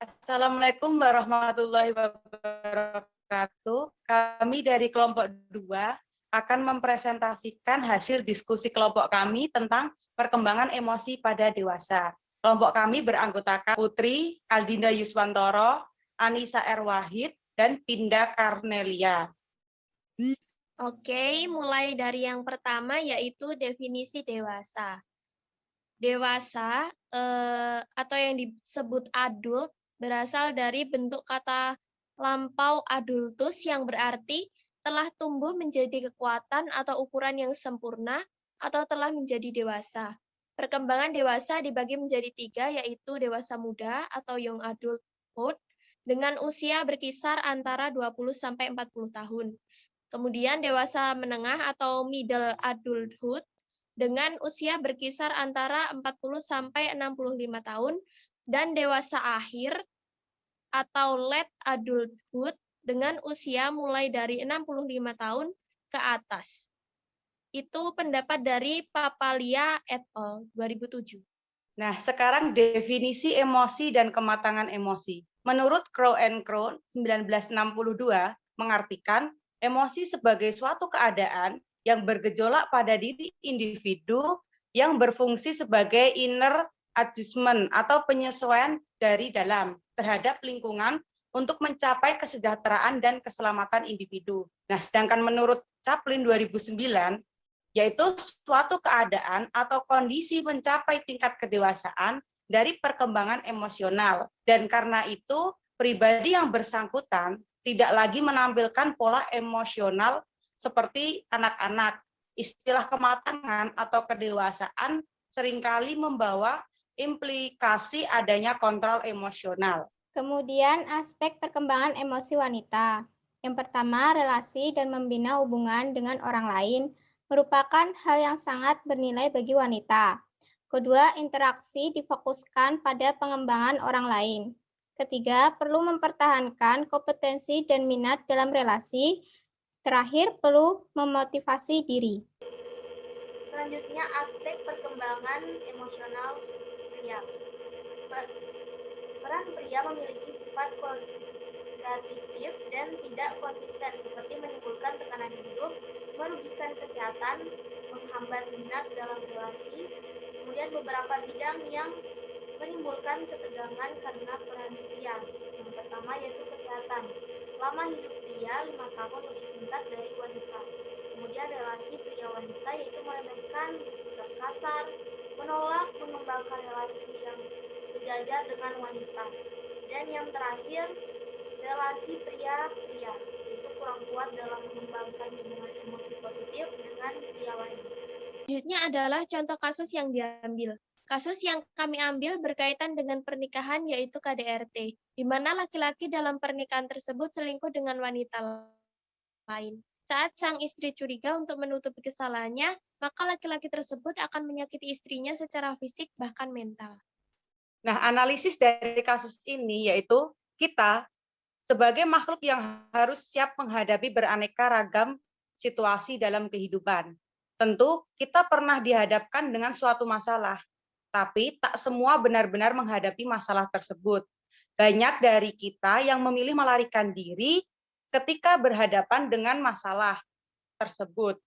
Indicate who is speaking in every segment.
Speaker 1: Assalamualaikum warahmatullahi wabarakatuh. Kami dari kelompok 2 akan mempresentasikan hasil diskusi kelompok kami tentang perkembangan emosi pada dewasa. Kelompok kami beranggotakan Putri, Aldinda Yuswantoro, Anissa R. Wahid, dan Pinda Karnelia.
Speaker 2: Oke, mulai dari yang pertama yaitu definisi dewasa. Dewasa atau yang disebut adult berasal dari bentuk kata lampau adultus yang berarti telah tumbuh menjadi kekuatan atau ukuran yang sempurna atau telah menjadi dewasa. Perkembangan dewasa dibagi menjadi 3, yaitu dewasa muda atau young adulthood dengan usia berkisar antara 20-40 tahun. Kemudian dewasa menengah atau middle adulthood dengan usia berkisar antara 40-65 tahun, dan dewasa akhir atau late adulthood dengan usia mulai dari 65 tahun ke atas. Itu pendapat dari Papalia et al. 2007.
Speaker 1: Nah, sekarang definisi emosi dan kematangan emosi. Menurut Crow and Crow 1962 mengartikan emosi sebagai suatu keadaan yang bergejolak pada diri individu yang berfungsi sebagai inner adjustment atau penyesuaian dari dalam terhadap lingkungan untuk mencapai kesejahteraan dan keselamatan individu. Nah, sedangkan menurut Chaplin 2009, yaitu suatu keadaan atau kondisi mencapai tingkat kedewasaan dari perkembangan emosional. Dan karena itu, pribadi yang bersangkutan tidak lagi menampilkan pola emosional seperti anak-anak. Istilah kematangan atau kedewasaan seringkali membawa implikasi adanya kontrol emosional.
Speaker 3: Kemudian aspek perkembangan emosi wanita. Yang pertama, relasi dan membina hubungan dengan orang lain merupakan hal yang sangat bernilai bagi wanita. Kedua, interaksi difokuskan pada pengembangan orang lain. Ketiga, perlu mempertahankan kompetensi dan minat dalam relasi. Terakhir, perlu memotivasi diri.
Speaker 2: Selanjutnya, aspek perkembangan emosional pria. Peran pria memiliki sifat kualitatif dan tidak konsisten, seperti menimbulkan tekanan hidup, merugikan kesehatan, menghambat minat dalam relasi, kemudian beberapa bidang yang menimbulkan ketegangan karena peran pria. Yang pertama yaitu kesehatan. Lama hidup pria 5 tahun lebih singkat dari wanita. Kemudian relasi pria-wanita yaitu meremehkan, bersikap kasar, menolak mengembangkan relasi yang sejajar dengan wanita. Dan yang terakhir, relasi pria-pria, yaitu kurang kuat dalam mengembangkan hubungan emosi positif dengan pria wanita. Selanjutnya adalah contoh kasus yang diambil. Kasus yang kami ambil berkaitan dengan pernikahan yaitu KDRT, di mana laki-laki dalam pernikahan tersebut selingkuh dengan wanita lain. Saat sang istri curiga untuk menutupi kesalahannya, maka laki-laki tersebut akan menyakiti istrinya secara fisik bahkan mental.
Speaker 1: Nah, analisis dari kasus ini yaitu kita sebagai makhluk yang harus siap menghadapi beraneka ragam situasi dalam kehidupan. Tentu kita pernah dihadapkan dengan suatu masalah, tapi tak semua benar-benar menghadapi masalah tersebut. Banyak dari kita yang memilih melarikan diri ketika berhadapan dengan masalah tersebut.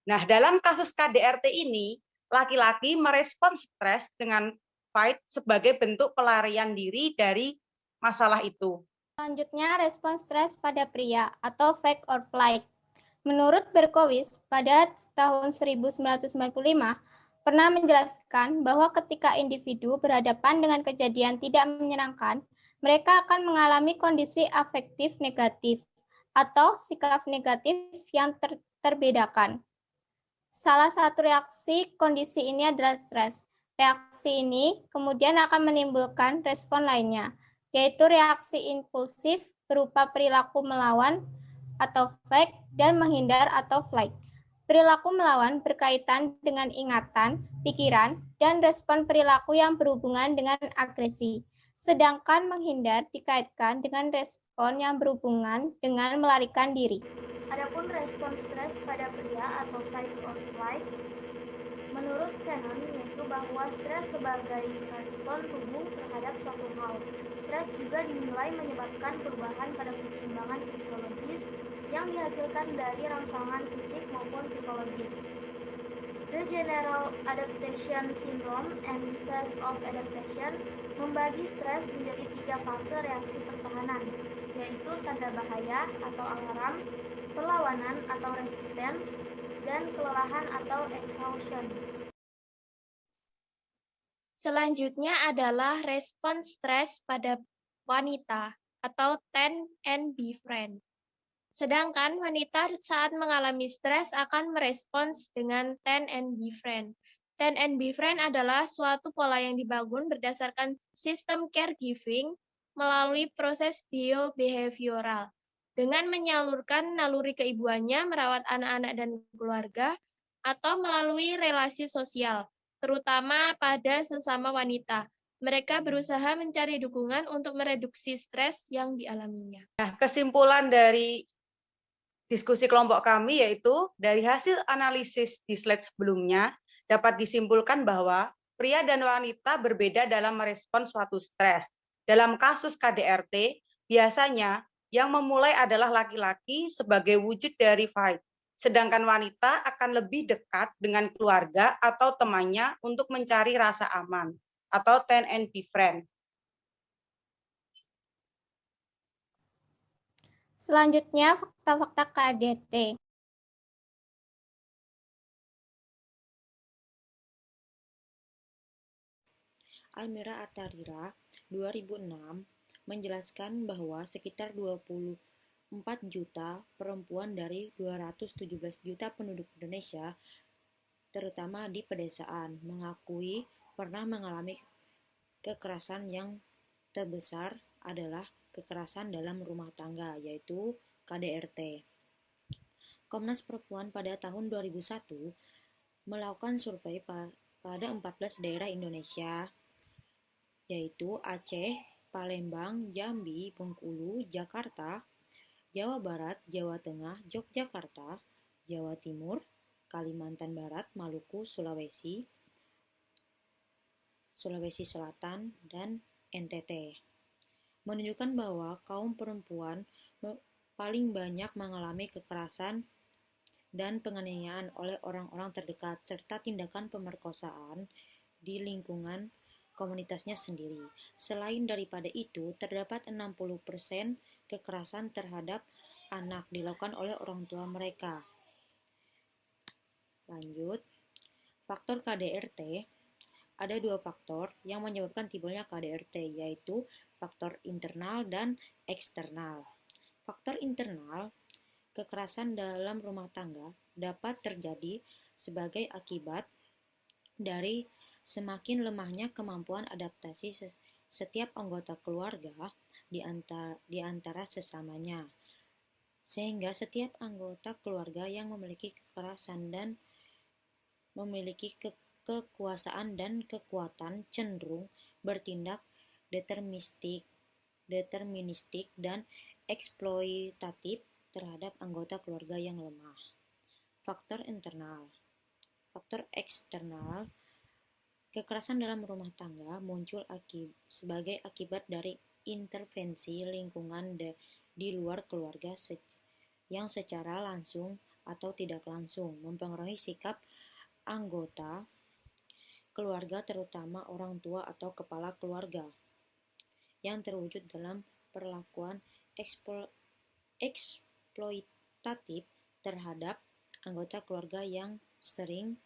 Speaker 1: Nah, dalam kasus KDRT ini, laki-laki merespon stres dengan fight sebagai bentuk pelarian diri dari masalah itu.
Speaker 3: Selanjutnya, respon stres pada pria atau fight or flight. Menurut Berkowitz, pada tahun 1995, pernah menjelaskan bahwa ketika individu berhadapan dengan kejadian tidak menyenangkan, mereka akan mengalami kondisi afektif negatif atau sikap negatif yang terbedakan. Salah satu reaksi kondisi ini adalah stres. Reaksi ini kemudian akan menimbulkan respon lainnya, yaitu reaksi impulsif berupa perilaku melawan atau fight dan menghindar atau flight. Perilaku melawan berkaitan dengan ingatan, pikiran, dan respon perilaku yang berhubungan dengan agresi. Sedangkan menghindar dikaitkan dengan respon yang berhubungan dengan melarikan diri.
Speaker 2: Adapun respon stres pada pria atau fight or flight, menurut Cannon yaitu yaitu bahwa stres sebagai respon tubuh terhadap suatu hal. Stres juga dinilai menyebabkan perubahan pada keseimbangan fisiologis yang dihasilkan dari rangsangan fisik maupun psikologis. The General Adaptation Syndrome and Disease of Adaptation membagi stres menjadi 3 fase reaksi pertahanan, yaitu tanda bahaya atau alarm, perlawanan atau resistance, dan kelelahan atau exhaustion.
Speaker 4: Selanjutnya adalah respon stres pada wanita atau Ten and Befriend. Sedangkan wanita saat mengalami stres akan merespons dengan Ten and Befriend. Ten and Befriend adalah suatu pola yang dibangun berdasarkan sistem caregiving melalui proses bio-behavioral. Dengan menyalurkan naluri keibuannya merawat anak-anak dan keluarga, atau melalui relasi sosial, terutama pada sesama wanita. Mereka berusaha mencari dukungan untuk mereduksi stres yang dialaminya.
Speaker 1: Nah, kesimpulan dari diskusi kelompok kami yaitu dari hasil analisis di slide sebelumnya dapat disimpulkan bahwa pria dan wanita berbeda dalam merespon suatu stres. Dalam kasus KDRT, biasanya yang memulai adalah laki-laki sebagai wujud dari fight, sedangkan wanita akan lebih dekat dengan keluarga atau temannya untuk mencari rasa aman atau Ten and Befriend.
Speaker 3: Selanjutnya, fakta-fakta KDRT.
Speaker 5: Almira Atarira 2006 menjelaskan bahwa sekitar 24 juta perempuan dari 217 juta penduduk Indonesia, terutama di pedesaan, mengakui pernah mengalami kekerasan. Yang terbesar adalah kekerasan dalam rumah tangga, yaitu KDRT. Komnas Perempuan pada tahun 2001 melakukan survei pada 14 daerah Indonesia, yaitu Aceh, Palembang, Jambi, Bengkulu, Jakarta, Jawa Barat, Jawa Tengah, Yogyakarta, Jawa Timur, Kalimantan Barat, Maluku, Sulawesi Selatan, dan NTT. Menunjukkan bahwa kaum perempuan paling banyak mengalami kekerasan dan penganiayaan oleh orang-orang terdekat, serta tindakan pemerkosaan di lingkungan komunitasnya sendiri. Selain daripada itu, terdapat 60% kekerasan terhadap anak dilakukan oleh orang tua mereka. Lanjut, faktor KDRT. Ada 2 faktor yang menyebabkan timbulnya KDRT, yaitu faktor internal dan eksternal. Faktor internal, kekerasan dalam rumah tangga dapat terjadi sebagai akibat dari semakin lemahnya kemampuan adaptasi setiap anggota keluarga di antara sesamanya, sehingga setiap anggota keluarga yang memiliki kekerasan dan memiliki kekuasaan dan kekuatan cenderung bertindak deterministik dan eksploitatif terhadap anggota keluarga yang lemah. Faktor internal. Faktor eksternal, kekerasan dalam rumah tangga muncul sebagai akibat dari intervensi lingkungan di luar keluarga yang secara langsung atau tidak langsung mempengaruhi sikap anggota keluarga, terutama orang tua atau kepala keluarga, yang terwujud dalam perlakuan eksploitatif terhadap anggota keluarga yang sering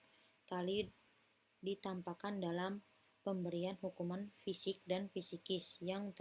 Speaker 5: kali ditampakkan dalam pemberian hukuman fisik dan psikis yang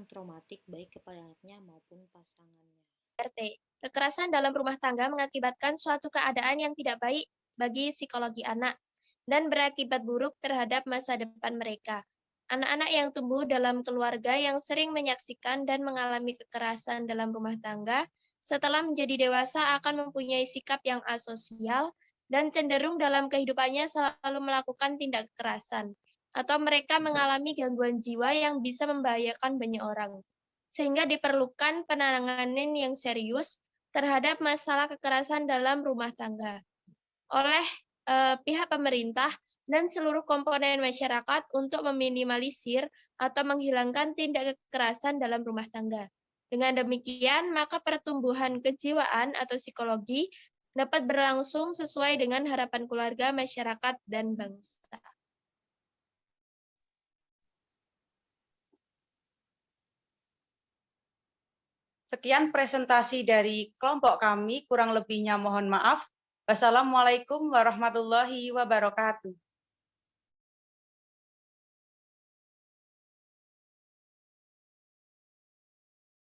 Speaker 5: traumatik baik kepada anaknya maupun pasangannya.
Speaker 4: RT. Kekerasan dalam rumah tangga mengakibatkan suatu keadaan yang tidak baik bagi psikologi anak dan berakibat buruk terhadap masa depan mereka. Anak-anak yang tumbuh dalam keluarga yang sering menyaksikan dan mengalami kekerasan dalam rumah tangga setelah menjadi dewasa akan mempunyai sikap yang asosial dan cenderung dalam kehidupannya selalu melakukan tindak kekerasan, atau mereka mengalami gangguan jiwa yang bisa membahayakan banyak orang, sehingga diperlukan penanganan yang serius terhadap masalah kekerasan dalam rumah tangga oleh pihak pemerintah dan seluruh komponen masyarakat untuk meminimalisir atau menghilangkan tindak kekerasan dalam rumah tangga. Dengan demikian, maka pertumbuhan kejiwaan atau psikologi dapat berlangsung sesuai dengan harapan keluarga, masyarakat, dan bangsa.
Speaker 1: Sekian presentasi dari kelompok kami, kurang lebihnya mohon maaf. Wassalamualaikum warahmatullahi wabarakatuh.